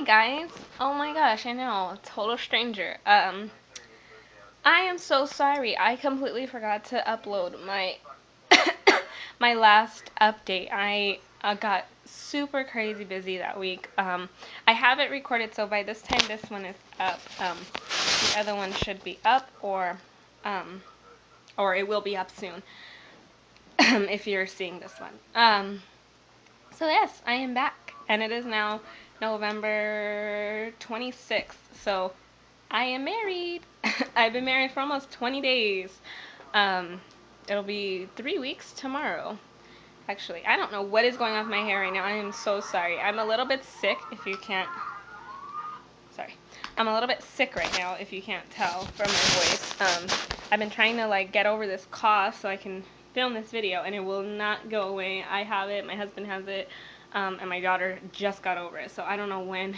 Hi guys. Oh my gosh, I know, total stranger. I am so sorry. I completely forgot to upload my my last update. I got super crazy busy that week. I have it recorded, so by this time this one is up. The other one should be up, or it will be up soon. If you're seeing this one. So yes, I am back, and it is now November 26th. So I am married. I've been married for almost 20 days. Um, it'll be 3 weeks tomorrow. Actually, I don't know what is going on with my hair right now. I am so sorry. I'm a little bit sick, if you can't. Sorry. I'm a little bit sick right now, if you can't tell from my voice. I've been trying to get over this cough so I can film this video, and it will not go away. I have it, my husband has it, and my daughter just got over it. So I don't know when,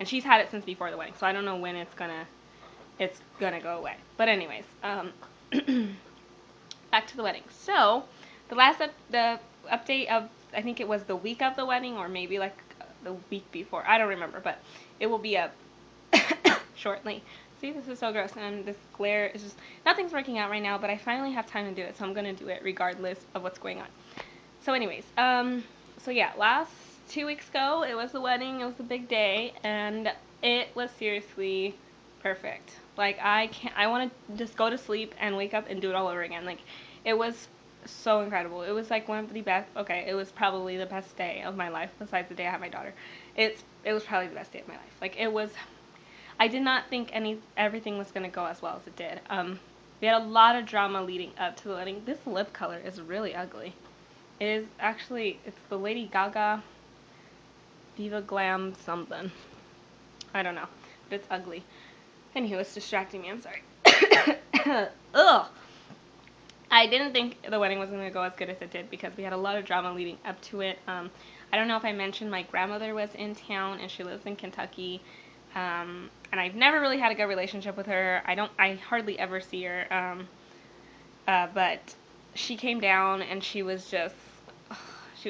and she's had it since before the wedding. So I don't know when it's gonna go away. But anyways, back to the wedding. So the update of, I think it was the week of the wedding, or maybe the week before. I don't remember, but it will be up shortly. See, this is so gross, and this glare is just, nothing's working out right now, but I finally have time to do it, so I'm gonna do it regardless of what's going on. So anyways, so yeah, last 2 weeks ago, it was the wedding, it was the big day, and it was seriously perfect. I want to just go to sleep and wake up and do it all over again. It was so incredible. It was one of the best, okay, it was probably the best day of my life, besides the day I had my daughter. It was probably the best day of my life. I did not think everything was going to go as well as it did. We had a lot of drama leading up to the wedding. This lip color is really ugly. It is actually, it's the Lady Gaga Viva Glam something. I don't know, but it's ugly. Anywho, it's distracting me, I'm sorry. Ugh! I didn't think the wedding was going to go as good as it did because we had a lot of drama leading up to it. I don't know if I mentioned my grandmother was in town, and she lives in Kentucky. And I've never really had a good relationship with her. I hardly ever see her. But she came down, and she was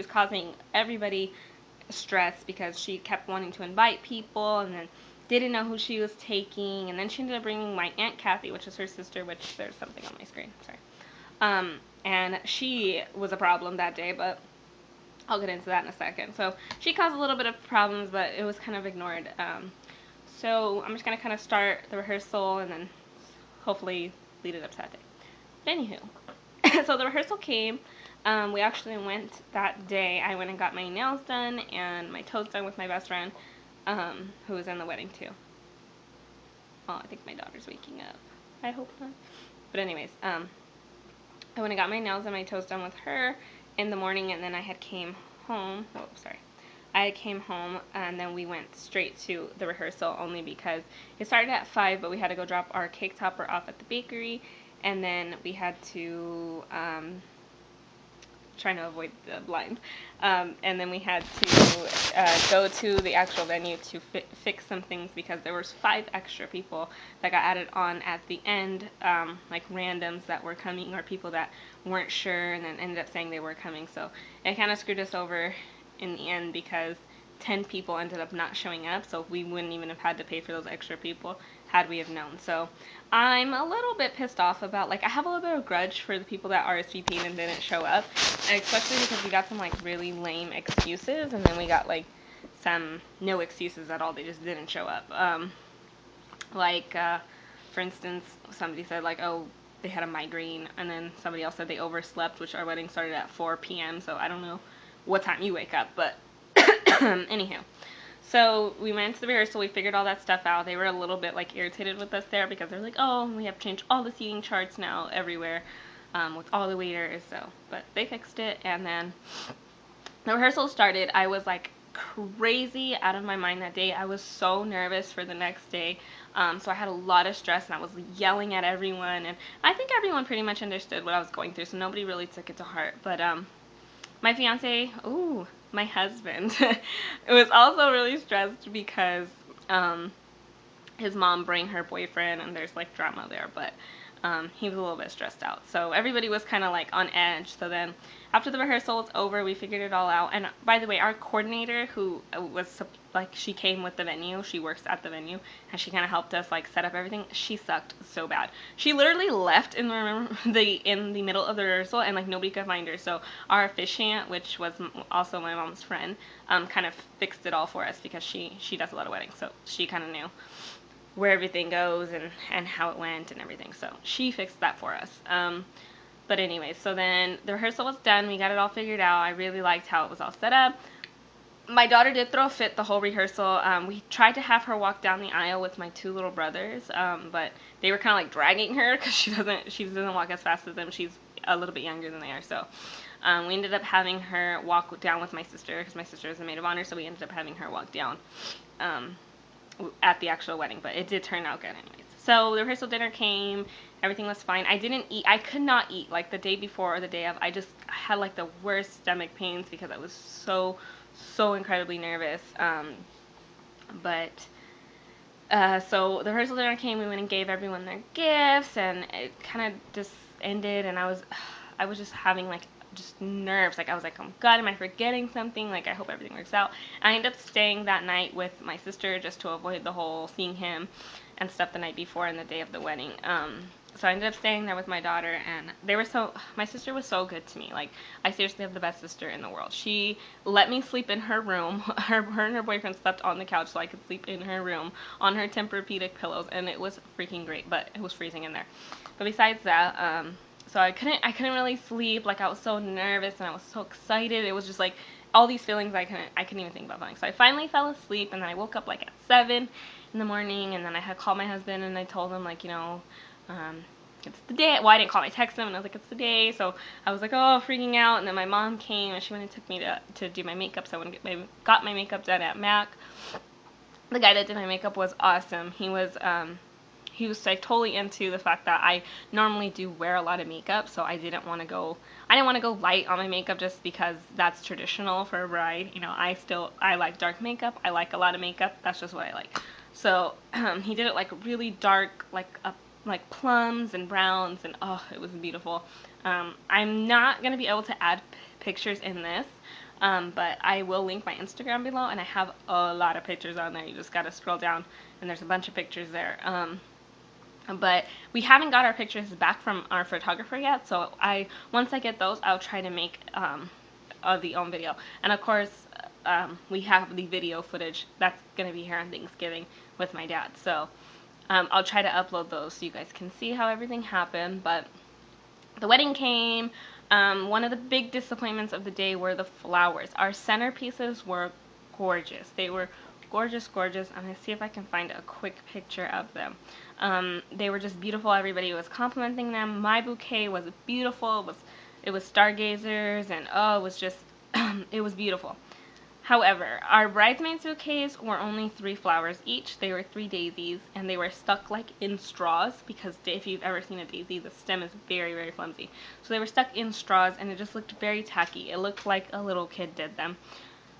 causing everybody stress because she kept wanting to invite people, and then didn't know who she was taking, and then she ended up bringing my Aunt Kathy, which is her sister, which there's something on my screen, sorry. And she was a problem that day, but I'll get into that in a second. So she caused a little bit of problems, but it was kind of ignored. So I'm just going to kind of start the rehearsal and then hopefully lead it up to that day. But anywho, so the rehearsal came. We actually went that day. I went and got my nails done and my toes done with my best friend, who was in the wedding too. Oh, I think my daughter's waking up. I hope not. But anyways, I went and got my nails and my toes done with her in the morning, and then I had came home. Oh, sorry. I came home, and then we went straight to the rehearsal, only because it started at 5, but we had to go drop our cake topper off at the bakery, and then we had to, trying to avoid the blinds, and then we had to go to the actual venue to fix some things because there was 5 extra people that got added on at the end, like randoms that were coming or people that weren't sure and then ended up saying they were coming. So it kind of screwed us over in the end because 10 people ended up not showing up, so we wouldn't even have had to pay for those extra people had we have known. So I'm a little bit pissed off about, I have a little bit of grudge for the people that RSVP'd and didn't show up, and especially because we got some really lame excuses, and then we got some no excuses at all. They just didn't show up. For instance, somebody said oh, they had a migraine, and then somebody else said they overslept, which our wedding started at 4 p.m. so I don't know what time you wake up, but anyhow. So we went to the rehearsal, we figured all that stuff out. They were a little bit irritated with us there because they're oh, we have to change all the seating charts now everywhere, with all the waiters. So, but they fixed it, and then the rehearsal started. I was crazy out of my mind that day. I was so nervous for the next day. So I had a lot of stress, and I was yelling at everyone, and I think everyone pretty much understood what I was going through, so nobody really took it to heart. But my fiance, my husband, it was also really stressed because his mom bring her boyfriend, and there's drama there. But he was a little bit stressed out. So everybody was kind of like on edge. So then after the rehearsal was over, we figured it all out. And by the way, our coordinator, who was like, she came with the venue, she works at the venue, and she kind of helped us like set up everything. She sucked so bad. She literally left in the middle of the rehearsal, and like nobody could find her. So our officiant, which was also my mom's friend, kind of fixed it all for us, because she does a lot of weddings, so she kind of knew where everything goes and how it went and everything. So she fixed that for us. But anyway, so then the rehearsal was done. We got it all figured out. I really liked how it was all set up. My daughter did throw a fit the whole rehearsal. We tried to have her walk down the aisle with my 2 little brothers, but they were kind of like dragging her, because she doesn't walk as fast as them. She's a little bit younger than they are. So we ended up having her walk down with my sister, because my sister is the maid of honor. So we ended up having her walk down at the actual wedding, but it did turn out good anyways. So the rehearsal dinner came, everything was fine. I didn't eat, I could not eat like the day before or the day of. I had like the worst stomach pains because I was so incredibly nervous. So the rehearsal dinner came, we went and gave everyone their gifts, and it kind of just ended, and I was just having like just nerves. Like I was like, oh God, am I forgetting something? Like I hope everything works out. I ended up staying that night with my sister just to avoid the whole seeing him and stuff the night before and the day of the wedding. So I ended up staying there with my daughter, and my sister was so good to me. Like, I seriously have the best sister in the world. She let me sleep in her room. Her and her boyfriend slept on the couch so I could sleep in her room on her Tempur-Pedic pillows, and it was freaking great, but it was freezing in there. But besides that, so I couldn't really sleep. Like, I was so nervous and I was so excited. It was just like all these feelings I couldn't even think about feeling. So I finally fell asleep, and then I woke up like at 7 in the morning, and then I had called my husband, and I told him, like, it's the day. Well, I didn't call him, I texted him, and I was like, it's the day. So I was like, oh, freaking out. And then my mom came, and she went and took me to do my makeup. So I went and got my makeup done at MAC. The guy that did my makeup was awesome. He was like totally into the fact that I normally do wear a lot of makeup, so I didn't want to go light on my makeup just because that's traditional for a bride. I like dark makeup. I like a lot of makeup. That's just what I like. So he did it like really dark, like plums and browns, and oh, it was beautiful. I'm not gonna be able to add pictures in this, but I will link my Instagram below, and I have a lot of pictures on there. You just gotta scroll down, and there's a bunch of pictures there. But we haven't got our pictures back from our photographer yet, so once I get those, I'll try to make the own video. And of course, we have the video footage that's gonna be here on Thanksgiving with my dad. So I'll try to upload those so you guys can see how everything happened. But the wedding came. One of the big disappointments of the day were the flowers. Our centerpieces were gorgeous. They were gorgeous. I'm going to see if I can find a quick picture of them. They were just beautiful. Everybody was complimenting them. My bouquet was beautiful. It was stargazers, and oh, it was just, it was beautiful. However, our bridesmaids' bouquets were only 3 flowers each. They were 3 daisies, and they were stuck like in straws, because if you've ever seen a daisy, the stem is very, very flimsy. So they were stuck in straws, and it just looked very tacky. It looked like a little kid did them.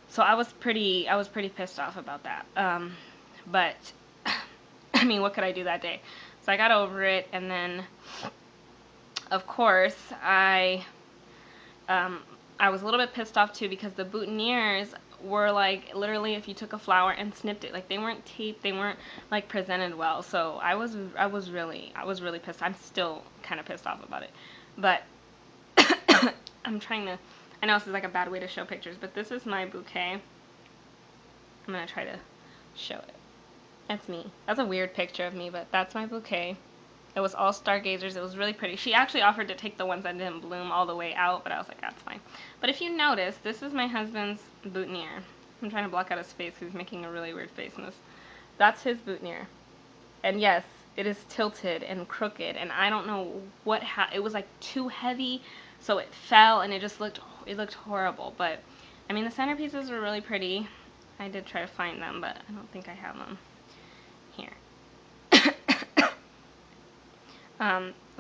So I was pretty pissed off about that. But I mean, what could I do that day? So I got over it, and then of course I was a little bit pissed off too, because the boutonnieres were like, literally, if you took a flower and snipped it, like they weren't taped, they weren't like presented well. So I was really pissed. I'm still kind of pissed off about it. But I'm trying to, I know this is like a bad way to show pictures, but this is my bouquet. I'm gonna try to show it. That's me. That's a weird picture of me, but that's my bouquet. It was all stargazers. It was really pretty. She actually offered to take the ones that didn't bloom all the way out, but I was like, that's fine. But if you notice, this is my husband's boutonniere. I'm trying to block out his face because he's making a really weird face in this. That's his boutonniere. And yes, it is tilted and crooked, and I don't know what it was like too heavy, so it fell, and it looked horrible. But I mean, the centerpieces were really pretty. I did try to find them, but I don't think I have them here.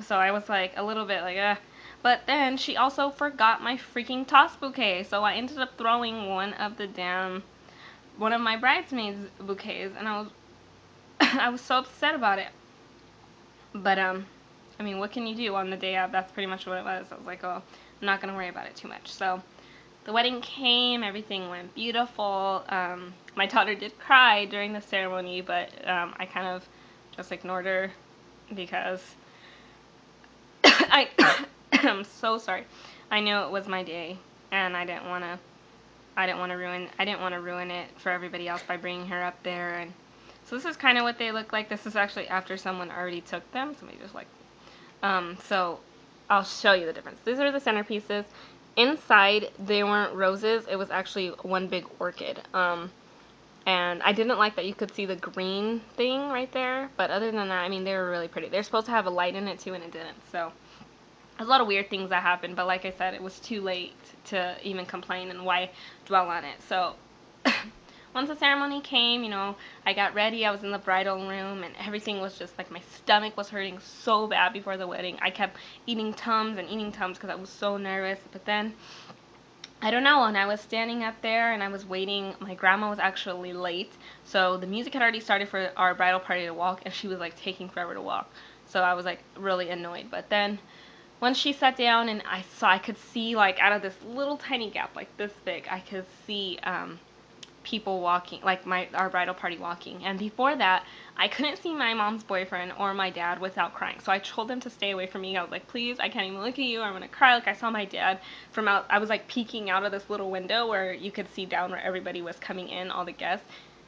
So I was like a little bit like, but then she also forgot my freaking toss bouquet, so I ended up throwing one of my bridesmaids bouquets, and I was so upset about it. But I I mean, what can you do on the day of? That's pretty much what it was. I was like, oh, I'm not going to worry about it too much. So the wedding came, everything went beautiful. My daughter did cry during the ceremony, but I kind of just ignored her because I'm so sorry. I knew it was my day, and I didn't want to ruin it for everybody else by bringing her up there. And so this is kind of what they look like. This is actually after someone already took them. Somebody just like, so I'll show you the difference. These are the centerpieces. Inside, they weren't roses. It was actually one big orchid. And I didn't like that you could see the green thing right there. But other than that, I mean, they were really pretty. They're supposed to have a light in it too, and it didn't. So there's a lot of weird things that happened. But like I said, it was too late to even complain, and why dwell on it. So once the ceremony came, you know, I got ready. I was in the bridal room, and everything was just like, my stomach was hurting so bad before the wedding. I kept eating Tums because I was so nervous. But then, I don't know, when I was standing up there and I was waiting, my grandma was actually late. So the music had already started for our bridal party to walk, and she was like taking forever to walk. So I was like really annoyed. But then once she sat down and I could see, like, out of this little tiny gap, like this big, I could see people walking, like our bridal party walking. And before that, I couldn't see my mom's boyfriend or my dad without crying. So I told them to stay away from me. I was like, please, I can't even look at you. I'm gonna cry. Like, I saw my dad from out. I was like peeking out of this little window where you could see down where everybody was coming in, all the guests,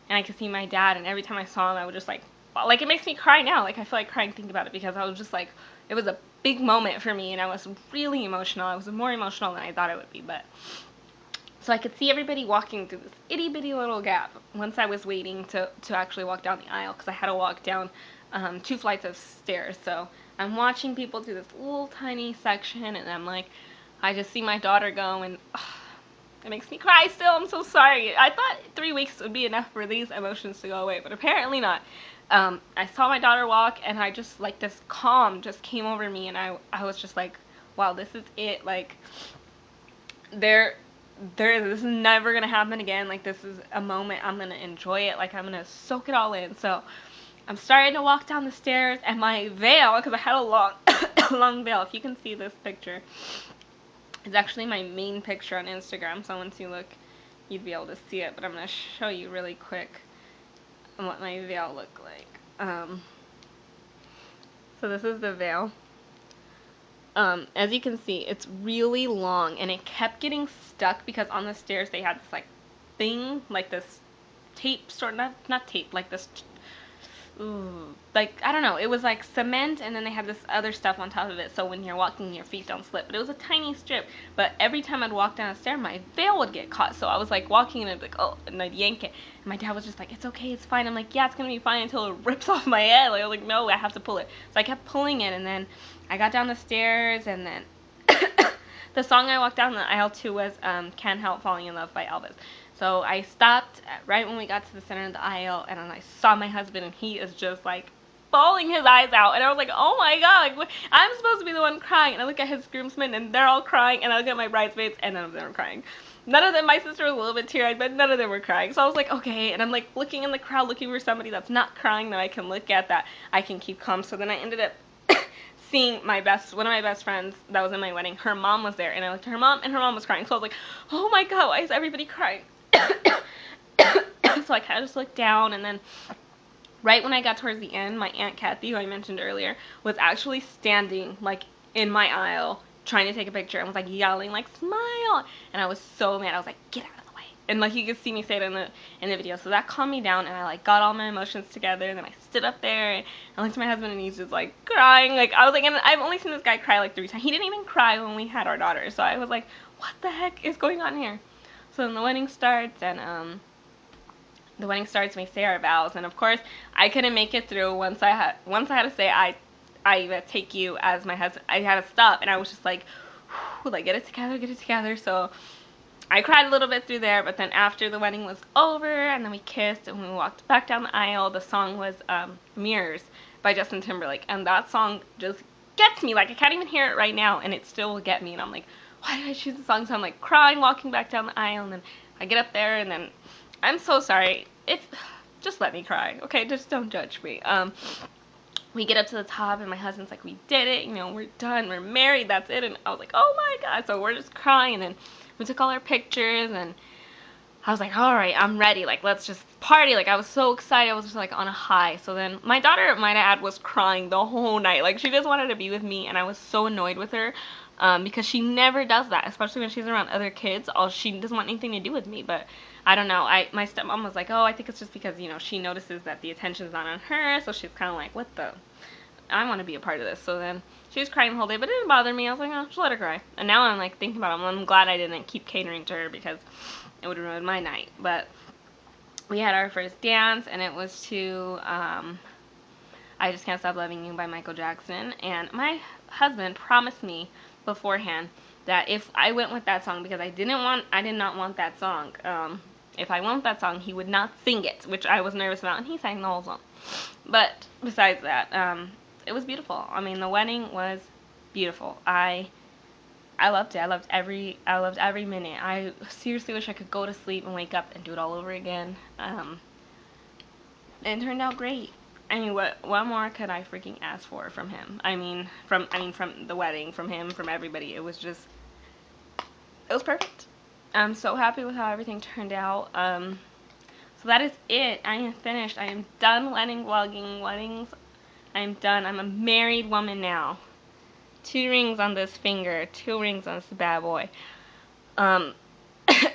and I could see my dad. And every time I saw him, I would just like it makes me cry now. Like, I feel like crying thinking about it, because I was just like, it was a big moment for me, and I was really emotional. I was more emotional than I thought it would be. But so I could see everybody walking through this itty bitty little gap once I was waiting to actually walk down the aisle, because I had to walk down 2 flights of stairs. So I'm watching people through this little tiny section, and I'm like, I just see my daughter go, and it makes me cry still. I'm so sorry. I thought 3 weeks would be enough for these emotions to go away, but apparently not. I saw my daughter walk, and I just, like, this calm just came over me, and I was just like, wow, this is it. Like, this is never gonna happen again. Like, this is a moment I'm gonna enjoy it. Like, I'm gonna soak it all in. So I'm starting to walk down the stairs, and my veil, because I had a long long veil, if you can see this picture, it's actually my main picture on Instagram. So once you look, you'd be able to see it. But I'm gonna show you really quick what my veil looked like. So this is the veil. As you can see, it's really long, and it kept getting stuck because on the stairs they had this like thing, like this tape, sort of, not tape, like this, like, I don't know, it was like cement, and then they had this other stuff on top of it, so when you're walking, your feet don't slip. But it was a tiny strip, but every time I'd walk down a stair, my veil would get caught. So I was like walking, and I'd be like, oh, and I'd yank it, and my dad was just like, it's okay, it's fine. I'm like, yeah, it's gonna be fine until it rips off my head. Like, I was like, no, I have to pull it. So I kept pulling it, and then I got down the stairs, and then the song I walked down the aisle to was Can't Help Falling in Love by Elvis. So I stopped right when we got to the center of the aisle, and then I saw my husband, and he is just like bawling his eyes out, and I was like, oh my god, like, I'm supposed to be the one crying. And I look at his groomsmen, and they're all crying, and I look at my bridesmaids, and none of them were crying. None of them, my sister was a little bit teary-eyed, but none of them were crying. So I was like, okay, and I'm like looking in the crowd, looking for somebody that's not crying that I can look at, that I can keep calm. So then I ended up seeing one of my best friends that was in my wedding. Her mom was there, and I looked at her mom, and her mom was crying. So I was like, oh my god, why is everybody crying? So I kind of just looked down, and then right when I got towards the end, my Aunt Kathy, who I mentioned earlier, was actually standing, like, in my aisle, trying to take a picture, and was, like, yelling, like, smile! And I was so mad. I was like, get out of the way. And, like, you could see me say it in the video. So that calmed me down, and I, like, got all my emotions together, and then I stood up there, and I looked at my husband, and he's just, like, crying. Like, I was like, and I've only seen this guy cry, like, 3 times. He didn't even cry when we had our daughter. So I was like, what the heck is going on here? So then the wedding starts, and, we say our vows, and of course I couldn't make it through. Once I had to say I take you as my husband, I had to stop, and I was just like, like, get it together. So I cried a little bit through there, but then after the wedding was over, and then we kissed, and we walked back down the aisle, the song was Mirrors by Justin Timberlake, and that song just gets me. Like, I can't even hear it right now, and it still will get me, and I'm like, why did I choose the song? So I'm like crying, walking back down the aisle, and then I get up there, and then I'm so sorry. Just let me cry, okay? Just don't judge me. we get up to the top, and my husband's like, we did it, you know, we're done, we're married, that's it. And I was like, oh my God. So we're just crying, and then we took all our pictures, and I was like, all right, I'm ready. Like, let's just party. Like, I was so excited. I was just like on a high. So then my daughter, might add, was crying the whole night. Like, she just wanted to be with me, and I was so annoyed with her because she never does that, especially when she's around other kids. She doesn't want anything to do with me. But I don't know. My stepmom was like, oh, I think it's just because, you know, she notices that the attention's not on her. So she's kind of like, what the? I want to be a part of this. So then she was crying the whole day, but it didn't bother me. I was like, oh, just let her cry. And now I'm like thinking about it. I'm glad I didn't keep catering to her because it would ruin my night. But we had our first dance, and it was to I Just Can't Stop Loving You by Michael Jackson. And my husband promised me beforehand that if I went with that song, because I did not want that song, if I went with that song, he would not sing it, which I was nervous about, and he sang the whole song. But besides that, it was beautiful. I mean, the wedding was beautiful. I loved it. I loved every minute. I seriously wish I could go to sleep and wake up and do it all over again. It turned out great. I mean, what more could I freaking ask for from him? From the wedding, from him, from everybody. It was perfect. I'm so happy with how everything turned out. So that is it. I am finished. I am done vlogging weddings. I am done. I'm a married woman now. 2 rings on this finger, 2 rings on this bad boy.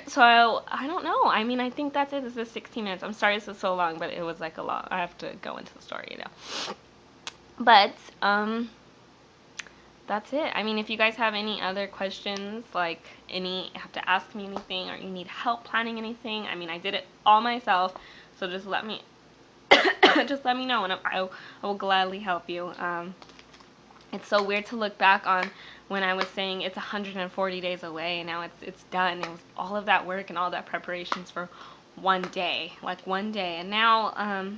So I don't know. I mean, I think that's it. This is 16 minutes. I'm sorry this is so long, but it was like a lot. I have to go into the story, you know. But that's it. I mean, if you guys have any other questions, like have to ask me anything, or you need help planning anything, I mean, I did it all myself. So just let me know, and I will gladly help you. It's so weird to look back on when I was saying it's 140 days away, and now it's done. It was all of that work and all that preparations for one day, and now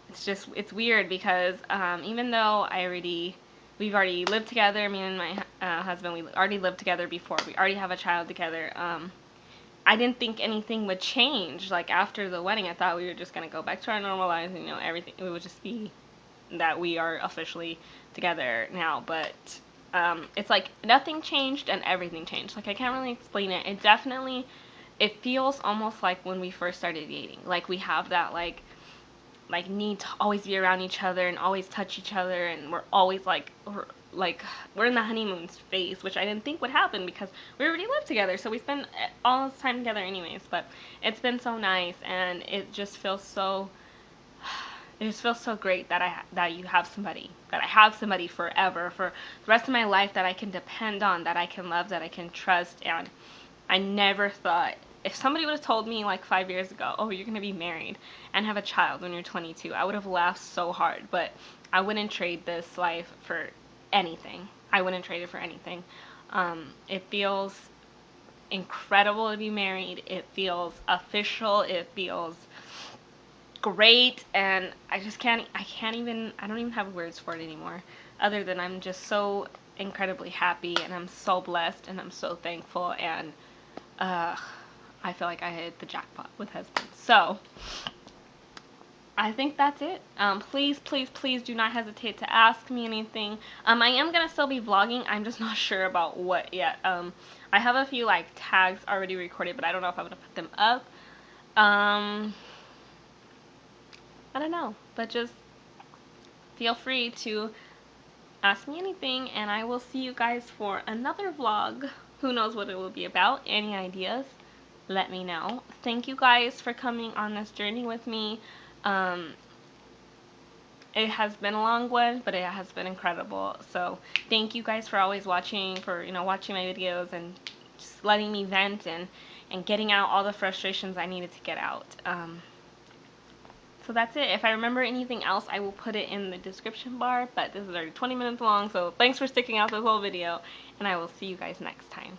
it's weird because even though we've already lived together, me and my husband, we already lived together before, we already have a child together. I didn't think anything would change. Like, after the wedding, I thought we were just gonna go back to our normal lives, and, you know, everything, it would just be that we are officially together now. But it's like nothing changed and everything changed. Like, I can't really explain it. It feels almost like when we first started dating. Like, we have that like need to always be around each other and always touch each other, and we're always we're in the honeymoon phase, which I didn't think would happen because we already live together, so we spend all this time together anyways. But it's been so nice, and it just feels so great that you have somebody, that I have somebody forever, for the rest of my life, that I can depend on, that I can love, that I can trust. And I never thought, if somebody would have told me like 5 years ago, oh, you're going to be married and have a child when you're 22, I would have laughed so hard. But I wouldn't trade this life for anything. I wouldn't trade it for anything. It feels incredible to be married. It feels official. It feels great, and I don't even have words for it anymore, other than I'm just so incredibly happy, and I'm so blessed, and I'm so thankful, and I feel like I hit the jackpot with husband. So I think that's it. Please do not hesitate to ask me anything. I am gonna still be vlogging. I'm just not sure about what yet. I have a few like tags already recorded, but I don't know if I'm gonna put them up. I don't know, but just feel free to ask me anything, and I will see you guys for another vlog. Who knows what it will be about? Any ideas? Let me know. Thank you guys for coming on this journey with me. It has been a long one, but it has been incredible. So thank you guys for always watching, watching my videos and just letting me vent and getting out all the frustrations I needed to get out. So that's it. If I remember anything else, I will put it in the description bar, but this is already 20 minutes long, so thanks for sticking out this whole video, and I will see you guys next time.